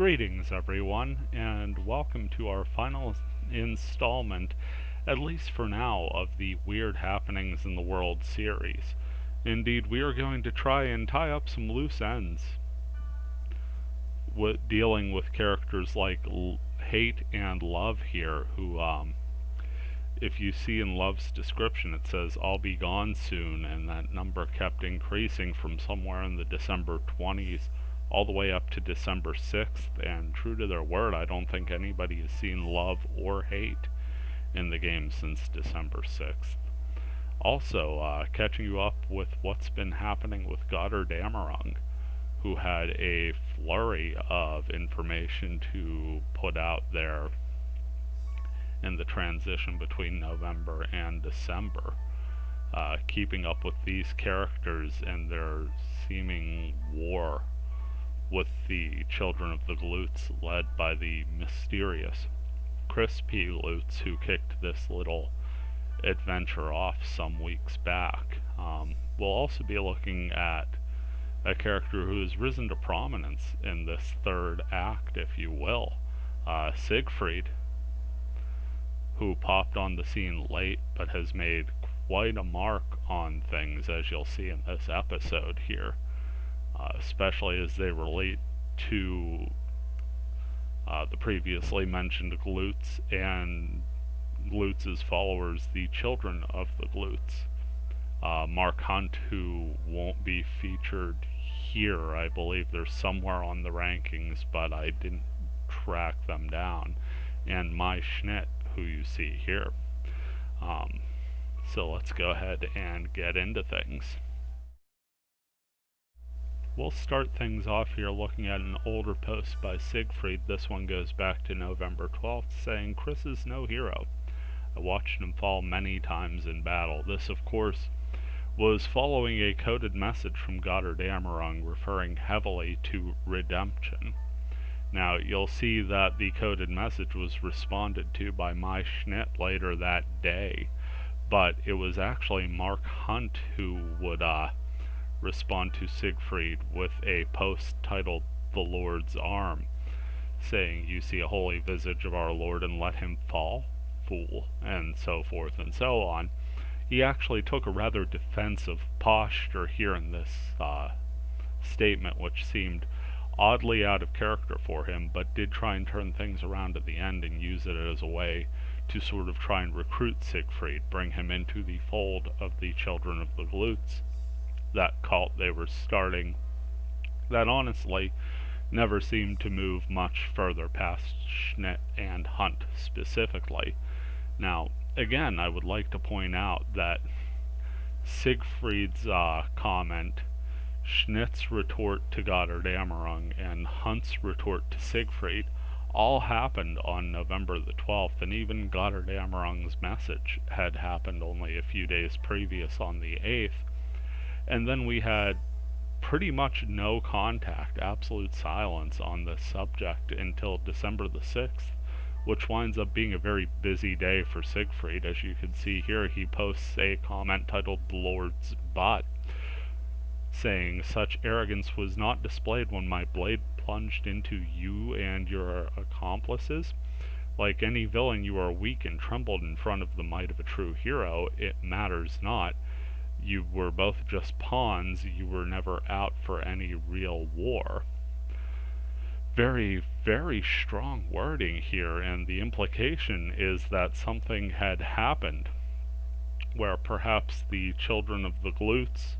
Greetings, everyone, and welcome to our final installment, at least for now, of the Weird Happenings in the World series. Indeed, we are going to try and tie up some loose ends dealing with characters like Hate and Love here, who, if you see in Love's description, it says, "I'll be gone soon," and that number kept increasing from somewhere in the December 20s all the way up to December 6th, and true to their word, I don't think anybody has seen Love or Hate in the game since December 6th. Also, catching you up with what's been happening with Goddard Amarung, who had a flurry of information to put out there in the transition between November and December. Keeping up with these characters and their seeming war with the Children of the Glutes, led by the mysterious Crispy Glutes, who kicked this little adventure off some weeks back. We'll also be looking at a character who has risen to prominence in this third act, if you will, Siegfried, who popped on the scene late but has made quite a mark on things, as you'll see in this episode here. Especially as they relate to the previously mentioned Glutes and Glutes' followers, the Children of the Glutes. Mark Hunt, who won't be featured here, I believe they're somewhere on the rankings, but I didn't track them down, and My Schnitt, who you see here. So let's go ahead and get into things. We'll start things off here looking at an older post by Siegfried. This one goes back to November 12th, saying, "Chris is no hero. I watched him fall many times in battle." This, of course, was following a coded message from Goddard Amarung referring heavily to redemption. Now, you'll see that the coded message was responded to by My Schnitt later that day, but it was actually Mark Hunt who would, respond to Siegfried with a post titled "The Lord's Arm," saying, "You see a holy visage of our Lord and let him fall, fool," and so forth and so on. He actually took a rather defensive posture here in this statement, which seemed oddly out of character for him, but did try and turn things around at the end and use it as a way to sort of try and recruit Siegfried, bring him into the fold of the Children of the Glutes, that cult they were starting, that honestly never seemed to move much further past Schnitt and Hunt specifically. Now, again, I would like to point out that Siegfried's comment, Schnitt's retort to Goddard Amarung, and Hunt's retort to Siegfried all happened on November the 12th, and even Goddard Amarung's message had happened only a few days previous on the 8th. And then we had pretty much no contact, absolute silence on this subject until December the 6th, which winds up being a very busy day for Siegfried. As you can see here, he posts a comment titled "The Lord's Butt," saying, "Such arrogance was not displayed when my blade plunged into you and your accomplices. Like any villain, you are weak and trembled in front of the might of a true hero. It matters not. You were both just pawns. You were never out for any real war." Very, very strong wording here, and the implication is that something had happened where perhaps the Children of the Glutes,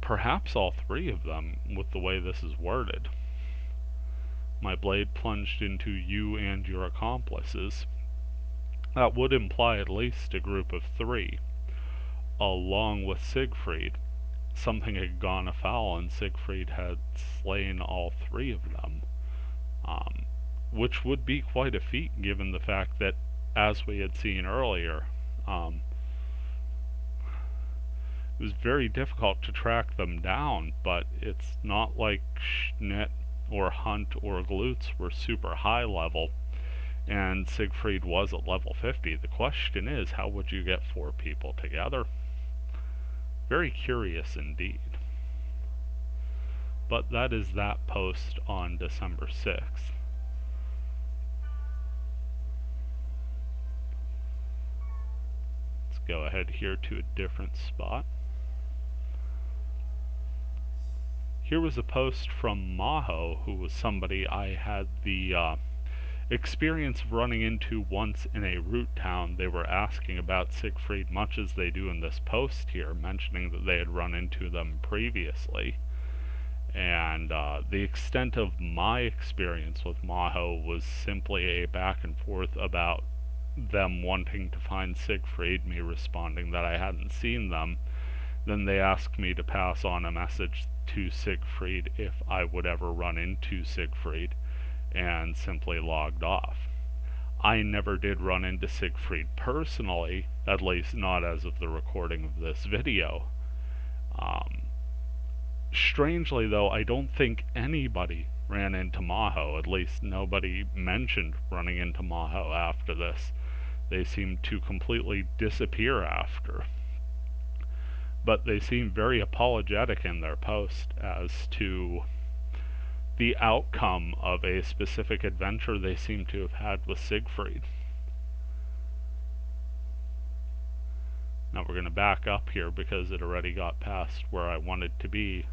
perhaps all three of them, with the way this is worded, "My blade plunged into you and your accomplices," that would imply at least a group of three. Along with Siegfried, something had gone afoul and Siegfried had slain all three of them, which would be quite a feat given the fact that, as we had seen earlier, it was very difficult to track them down, but it's not like Schnitt or Hunt or Glutes were super high level, and Siegfried was at level 50. The question is, how would you get four people together? Very curious indeed. but that is that post on December 6th. Let's go ahead here to a different spot. Here was a post from Maho, who was somebody I had the experience of running into once in a root town. They were asking about Siegfried, much as they do in this post here, mentioning that they had run into them previously. And the extent of my experience with Maho was simply a back and forth about them wanting to find Siegfried, me responding that I hadn't seen them. Then they asked me to pass on a message to Siegfried if I would ever run into Siegfried, and simply logged off. I never did run into Siegfried personally, at least not as of the recording of this video. Strangely though, I don't think anybody ran into Maho, at least nobody mentioned running into Maho after this. They seemed to completely disappear after. But they seem very apologetic in their post as to the outcome of a specific adventure they seem to have had with Siegfried. Now we're going to back up here because it already got past where I wanted to be.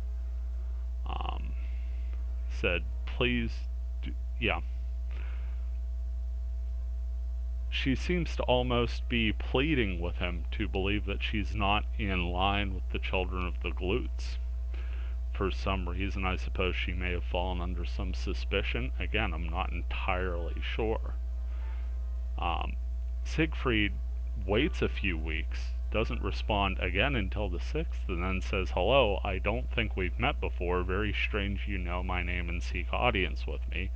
Said, please, yeah. She seems to almost be pleading with him to believe that she's not in line with the children of the glutes. For some reason, I suppose she may have fallen under some suspicion. Again, I'm not entirely sure. Siegfried waits a few weeks, doesn't respond again until the 6th, and then says, hello, I don't think we've met before. Very strange you know my name and seek audience with me.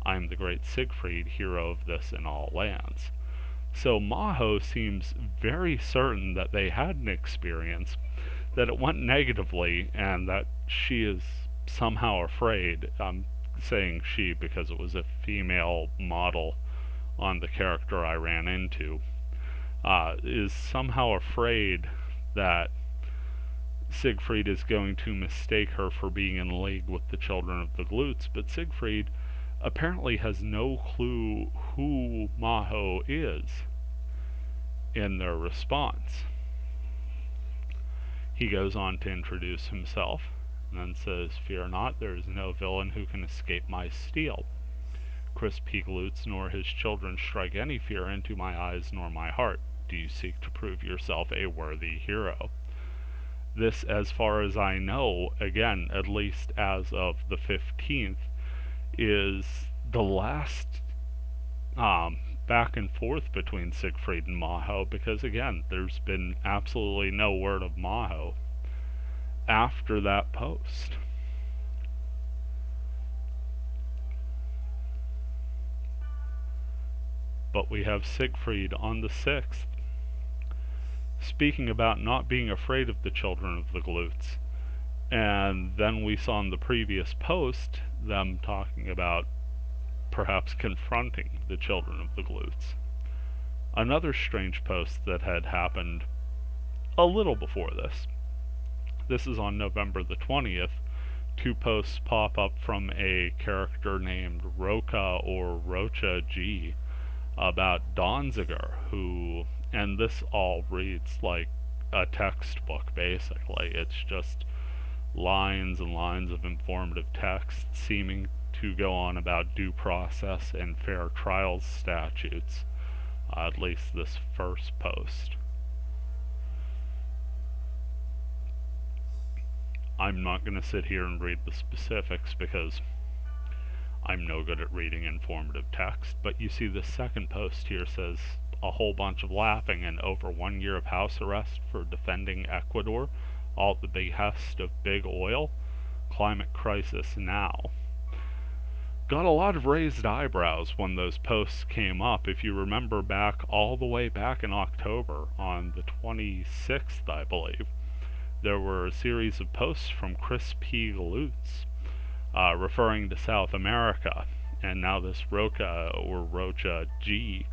I'm the great Siegfried, hero of this and all lands. So Maho seems very certain that they had an experience, that it went negatively, and that she is somehow afraid. I'm saying she because it was a female model on the character I ran into. Is somehow afraid that Siegfried is going to mistake her for being in league with the children of the glutes, but Siegfried apparently has no clue who Maho is in their response. He goes on to introduce himself, and then says, fear not, there is no villain who can escape my steel. Crispy glutes nor his children strike any fear into my eyes nor my heart. Do you seek to prove yourself a worthy hero? This, as far as I know, again, at least as of the 15th, is the last back and forth between Siegfried and Maho, because again, there's been absolutely no word of Maho after that post. But we have Siegfried on the 6th speaking about not being afraid of the children of the glutes. And then we saw in the previous post them talking about perhaps confronting the children of the glutes. Another strange post that had happened a little before this. This is on November the 20th. Two posts pop up from a character named Rocha or Rocha G about Donziger, who, and this all reads like a textbook basically. It's just lines and lines of informative text seeming to go on about due process and fair trials statutes, at least this first post. I'm not going to sit here and read the specifics because I'm no good at reading informative text, but you see the second post here says a whole bunch of laughing and over 1 year of house arrest for defending Ecuador, all at the behest of big oil, climate crisis now. Got a lot of raised eyebrows when those posts came up. If you remember back all the way back in October, on the 26th I believe, there were a series of posts from Chris P. Lutz referring to South America, and now this Rocha or Rocha G,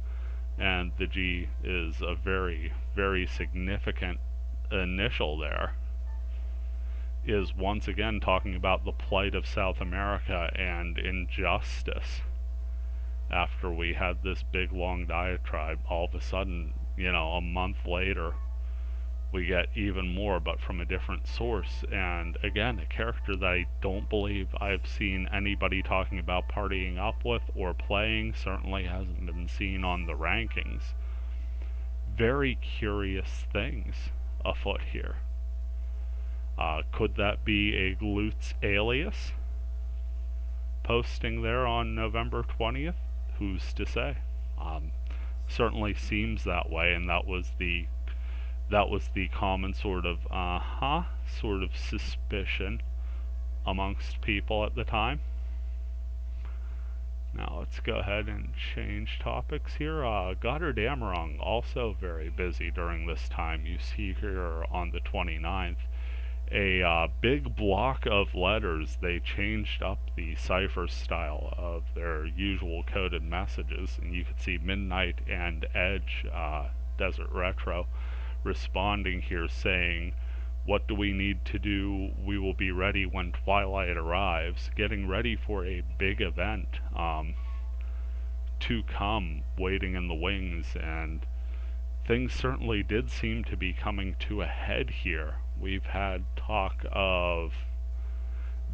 and the G is a very, very significant initial there. is once again talking about the plight of South America and injustice. After we had this big long diatribe, all of a sudden, a month later, we get even more, but from a different source. And again, a character that I don't believe I've seen anybody talking about partying up with or playing, certainly hasn't been seen on the rankings. Very curious things afoot here. Could that be a Glutes alias posting there on November 20th? Who's to say? Certainly seems that way, and that was the common sort of suspicion amongst people at the time. Now let's go ahead and change topics here. Goddard-Amerong also very busy during this time. You see here on the 29th a big block of letters. They changed up the cipher style of their usual coded messages, and you can see Midnight and Edge, Desert Retro, responding here saying, "What do we need to do? We will be ready when twilight arrives," getting ready for a big event to come, waiting in the wings, and things certainly did seem to be coming to a head here. We've had talk of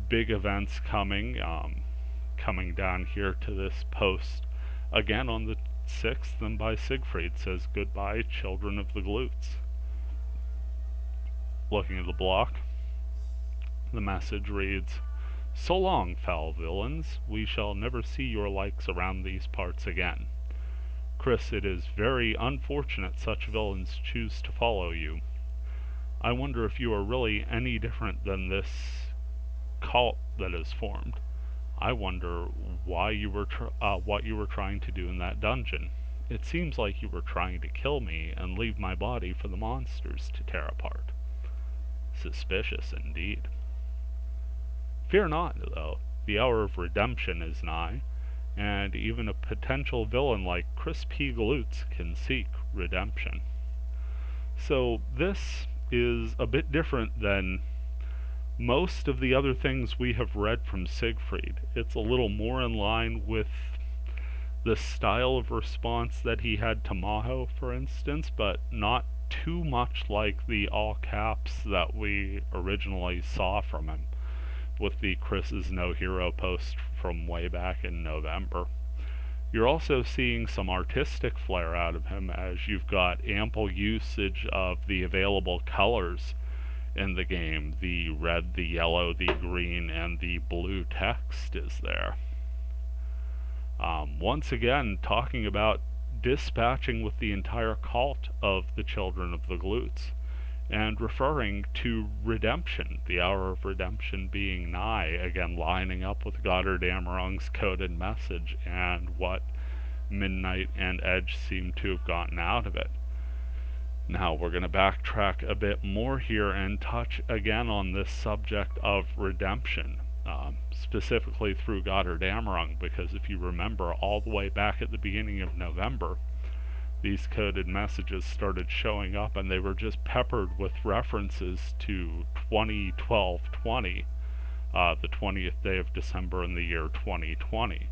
big events coming down here to this post again on the 6th, and by Siegfried says, "Goodbye, children of the glutes." Looking at the block, the message reads, "So long, foul villains. We shall never see your likes around these parts again. Chris, it is very unfortunate such villains choose to follow you. I wonder if you are really any different than this cult that is formed. I wonder why you were what you were trying to do in that dungeon. It seems like you were trying to kill me and leave my body for the monsters to tear apart. Suspicious indeed. Fear not, though. The hour of redemption is nigh, and even a potential villain like Chris P. Glutes can seek redemption." So this is a bit different than most of the other things we have read from Siegfried. It's a little more in line with the style of response that he had to Maho, for instance, but not too much like the all caps that we originally saw from him with the Chris is no hero post from way back in November. You're also seeing some artistic flair out of him, as you've got ample usage of the available colors in the game. The red, the yellow, the green, and the blue text is there. Once again, talking about dispatching with the entire cult of the Children of the Glutes, and referring to redemption, the hour of redemption being nigh, again lining up with Goddard-Amerong's coded message and what Midnight and Edge seem to have gotten out of it. Now we're going to backtrack a bit more here and touch again on this subject of redemption, specifically through Goddard-Amerong, because if you remember, all the way back at the beginning of November, these coded messages started showing up, and they were just peppered with references to 2012-20, the 20th day of December in the year 2020.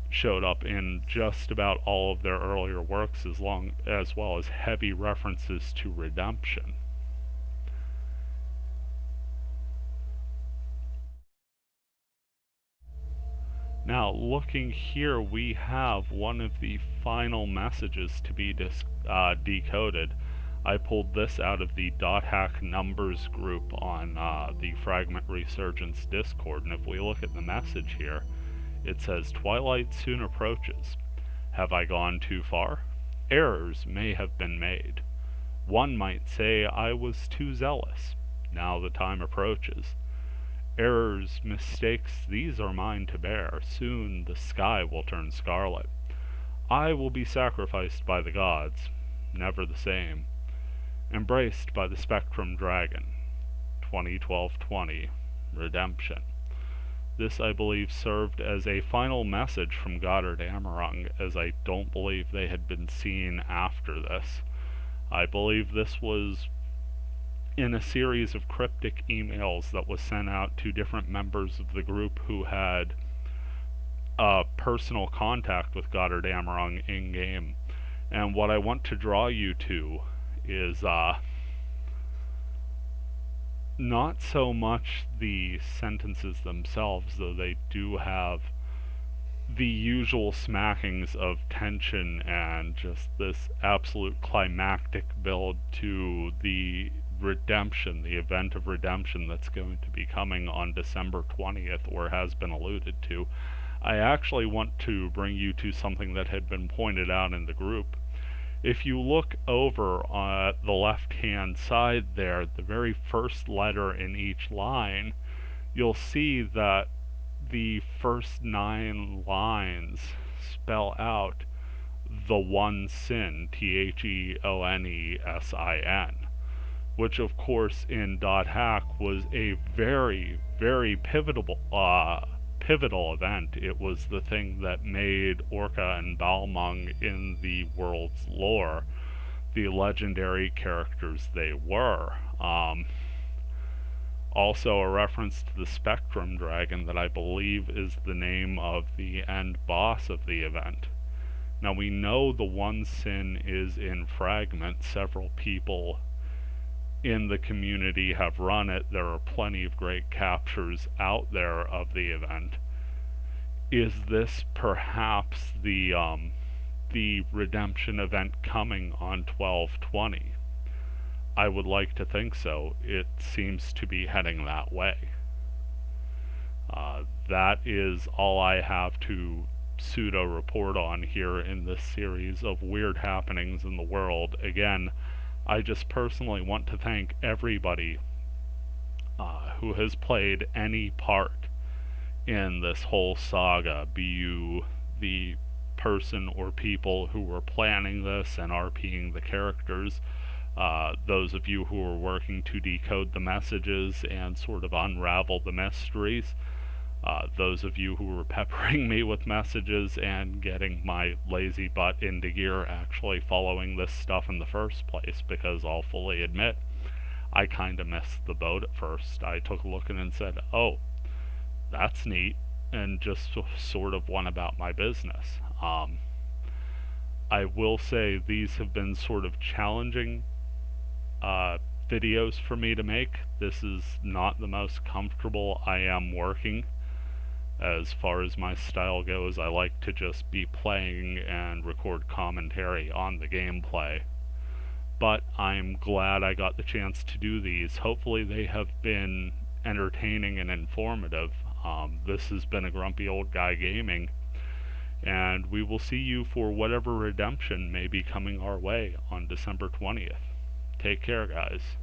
Showed up in just about all of their earlier works, as well as heavy references to redemption. Now, looking here, we have one of the final messages to be decoded. I pulled this out of the .hack numbers group on the Fragment Resurgence Discord, and if we look at the message here, it says, "Twilight soon approaches. Have I gone too far? Errors may have been made. One might say I was too zealous. Now the time approaches. Errors, mistakes, these are mine to bear. Soon the sky will turn scarlet. I will be sacrificed by the gods, never the same. Embraced by the Spectrum Dragon. 2012-20, Redemption." This, I believe, served as a final message from Goddard-Amerong, as I don't believe they had been seen after this. I believe this was in a series of cryptic emails that was sent out to different members of the group who had personal contact with Goddard Amarung in game. And what I want to draw you to is not so much the sentences themselves, though they do have the usual smackings of tension and just this absolute climactic build to the redemption, the event of redemption that's going to be coming on December 20th, or has been alluded to. I actually want to bring you to something that had been pointed out in the group. If you look over at the left-hand side there, the very first letter in each line, you'll see that the first 9 lines spell out the one sin, THEONESIN, which of course in .hack was a very, very pivotal event. It was the thing that made Orca and Balmung in the world's lore the legendary characters they were. Also a reference to the Spectrum Dragon that I believe is the name of the end boss of the event. Now we know the one sin is in Fragment. Several people in the community have run it. There are plenty of great captures out there of the event. Is this perhaps the redemption event coming on 12/20? I would like to think so. It seems to be heading that way. That is all I have to pseudo report on here in this series of weird happenings in the world. Again, I just personally want to thank everybody who has played any part in this whole saga, be you the person or people who were planning this and RPing the characters, those of you who were working to decode the messages and sort of unravel the mysteries, those of you who were peppering me with messages and getting my lazy butt into gear actually following this stuff in the first place, because I'll fully admit, I kind of missed the boat at first. I took a look and said, oh, that's neat, and just sort of went about my business. I will say these have been sort of challenging videos for me to make. This is not the most comfortable I am working. As far as my style goes, I like to just be playing and record commentary on the gameplay. But I'm glad I got the chance to do these. Hopefully they have been entertaining and informative. This has been a Grumpy Old Guy Gaming, and we will see you for whatever redemption may be coming our way on December 20th. Take care, guys.